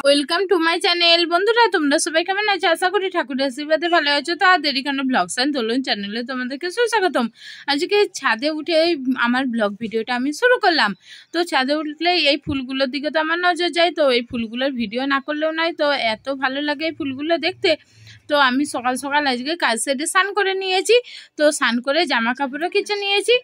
Welcome to my channel. বন্ধুরা তোমরা সবাই কেমন আছো? আশা করি ঠাকুরের আশীর্বাদে ভালো আছো। তো আর দেরি কেন, ব্লগস অ্যান্ড দোলন চ্যানেলে তোমাদেরকে সুস্বাগতম। আজকে ছাদে উঠে আমার ব্লগ ভিডিওটা আমি শুরু করলাম। তো ছাদে উঠলে এই ফুলগুলোর দিকে তো আমার নজর যায়, তো এই ফুলগুলোর ভিডিও না করলেও নয়। তো এত ভালো লাগে এই ফুলগুলো দেখতে। তো আমি সকাল সকাল আজকে কাজ সেরে স্নান করে নিয়েছি। তো স্নান করে জামা কাপড়ও কেচে নিয়েছি,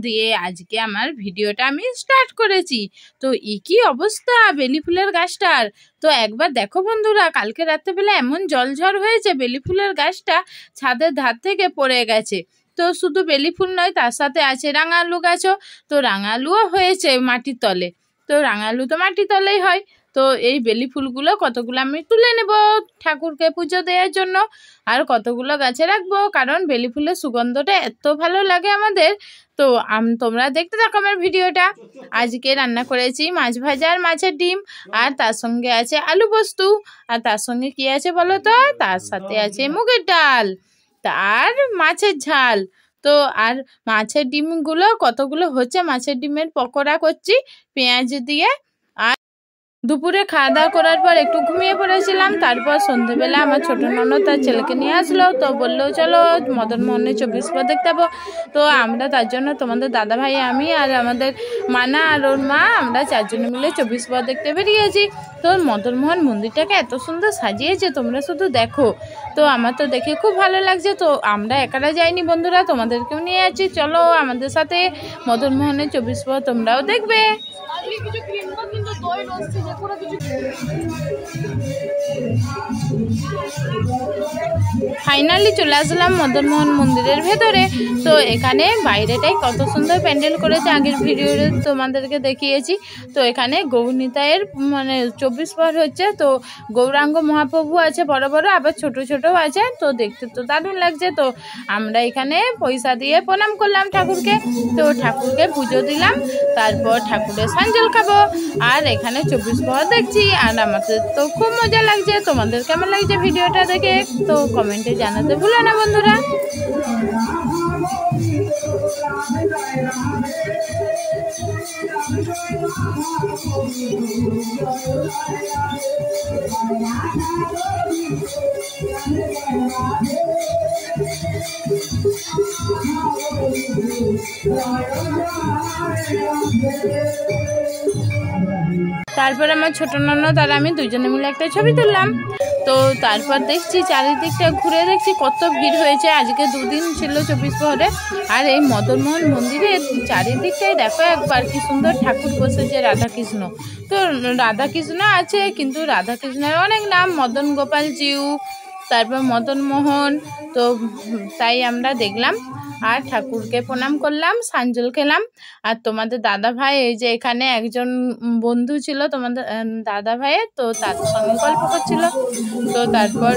দিয়ে আজকে আমার ভিডিওটা আমি স্টার্ট করেছি। তো কি অবস্থা বেলি ফুলের গাছটার! তো একবার দেখো বন্ধুরা, কালকে রাত্রেবেলা এমন জলঝড় হয়েছে, বেলি ফুলের গাছটা ছাদের ধার থেকে পড়ে গেছে। তো শুধু বেলি ফুল নয়, তার সাথে আছে রাঙালু গাছও। তো রাঙালুও হয়েছে মাটির তলে। তো রাঙালু তো মাটির তলেই হয়। তো এই বেলি ফুলগুলো কতগুলো আমি তুলে নেব ঠাকুরকে পুজো দেওয়ার জন্য, আর কতগুলো গাছে রাখবো, কারণ বেলি ফুলের সুগন্ধটা এত ভালো লাগে আমাদের। তো তোমরা দেখতে থাকো আমার ভিডিওটা। আজকে রান্না করেছি মাছ ভাজা আর মাছের ডিম, আর তার সঙ্গে আছে আলু পোস্ত, আর তার সঙ্গে কি আছে বলো তো, তার সাথে আছে মুগের ডাল, আর মাছের ঝাল। তো আর মাছের ডিমগুলো কতগুলো হচ্ছে, মাছের ডিমের পকোড়া করছি পেঁয়াজ দিয়ে। আর দুপুরে খাওয়া দাওয়া করার পর একটু ঘুমিয়ে পড়েছিলাম। তারপর সন্ধ্যেবেলা আমার ছোটো ননদ তার ছেলেকে নিয়ে আসলো। তো বললো চলো মদন মোহনের 24 পর দেখতে যাবো। তো আমরা তার জন্য তোমাদের দাদা ভাই, আমি আর আমাদের মানা আর ওর মা, আমরা চারজনে মিলে 24 পর দেখতে বেরিয়েছি। তো মদন মোহন মন্দিরটাকে এত সুন্দর সাজিয়েছে, তোমরা শুধু দেখো। তো আমার তো দেখে খুব ভালো লাগছে। তো আমরা একারা যাইনি বন্ধুরা, তোমাদেরকেও নিয়ে আছি, চলো আমাদের সাথে মদন মোহনের 24 পর তোমরাও দেখবে। ফাইনালি চলে আসলাম মদন মোহন মন্দিরের ভেতরে। তো এখানে বাইরেটাই কত সুন্দর প্যান্ডেল করেছে, আগের ভিডিওতে তোমাদেরকে দেখিয়েছি। তো এখানে গৌরনিতাইয়ের মানে 24 পর হচ্ছে। তো গৌরাঙ্গ মহাপ্রভু আছে বড় বড়, আবার ছোট ছোটও আছে। তো দেখতে তো দারুণ লাগছে। তো আমরা এখানে পয়সা দিয়ে প্রণাম করলাম ঠাকুরকে। তো ঠাকুরকে পুজো দিলাম, তারপর ঠাকুরের সাঞ্জল খাবো, আর এখানে 24 পর দেখছি। আর আমাদের তো খুব মজা লাগছে। তোমাদের কেমন লাগছে ভিডিওটা দেখে তো কমেন্টে জানাতে ভুলো না বন্ধুরা। তারপর আমার ছোট ননদ আর আমি দুজনে মিলে একটা ছবি তুললাম। তো তারপর দেখছি চারিদিকটা ঘুরে দেখছি কত ভিড় হয়েছে। আজকে 2 দিন ছিল 24 প্রহরে। আর এই মদন মোহন মন্দিরের চারিদিকটাই দেখো একবার, কি সুন্দর ঠাকুর বসেছে রাধাকৃষ্ণ। তো রাধাকৃষ্ণ আছে, কিন্তু রাধাকৃষ্ণের অনেক নাম, মদন গোপাল জিউ, তারপর মদন মোহন। তো তাই আমরা দেখলাম আর ঠাকুরকে প্রণাম করলাম, সাঞ্জল খেলাম। আর তোমাদের দাদা ভাই, এই যে এখানে একজন বন্ধু ছিল তোমাদের দাদা ভাইয়ের, তো তার সঙ্গে গল্প করছিল। তো তারপর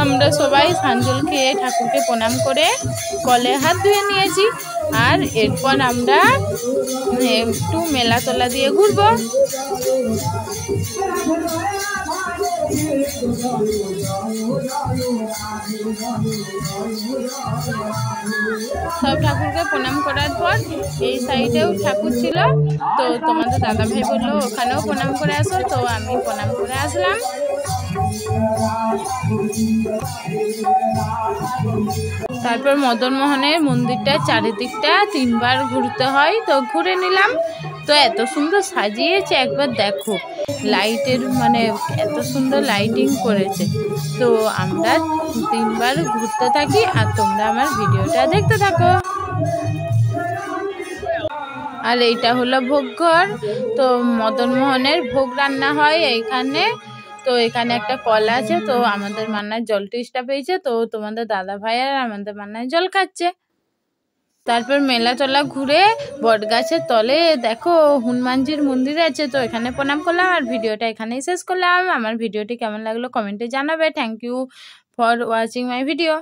আমরা সবাই সাঞ্জল খেয়ে ঠাকুরকে প্রণাম করে কলে হাত ধুয়ে নিয়েছি। আর এরপর আমরা একটু মেলা তোলা দিয়ে ঘুরবো। সব ঠাকুরকে প্রণাম করার পর এই সাইডেও ঠাকুর ছিল। তো তোমাদের দাদা ভাই বললো ওখানেও প্রণাম করে আসো। তো আমি প্রণাম করে আসলাম। তারপর মদন মোহনের মন্দিরটার চারিদিকটা 3 বার ঘুরতে হয়। তো ঘুরে নিলাম। তো এত সুন্দর সাজিয়েছে, একবার দেখো লাইটের মানে এত সুন্দর লাইটিং করেছে। তো আমরা 3 বার ঘুরতে থাকি, আর তোমরা আমার ভিডিওটা দেখতে থাকো। আর এইটা হলো ভোগঘর। তো মদন মোহনের ভোগ রান্না হয় এইখানে। তো এখানে একটা কল আছে। তো আমাদের মান্নার জল টেস্টা পেয়েছে। তো তোমাদের দাদা ভাই আর আমাদের মান্নার জল খাচ্ছে। তারপর মেলা টলা ঘুরে বট গাছের তলে দেখো হনুমানজির মন্দির আছে। তো এখানে প্রণাম করলাম, আর ভিডিওটা এখানেই শেষ করলাম। আমার ভিডিওটি কেমন লাগলো কমেন্টে জানাবে। Thank you for watching my video.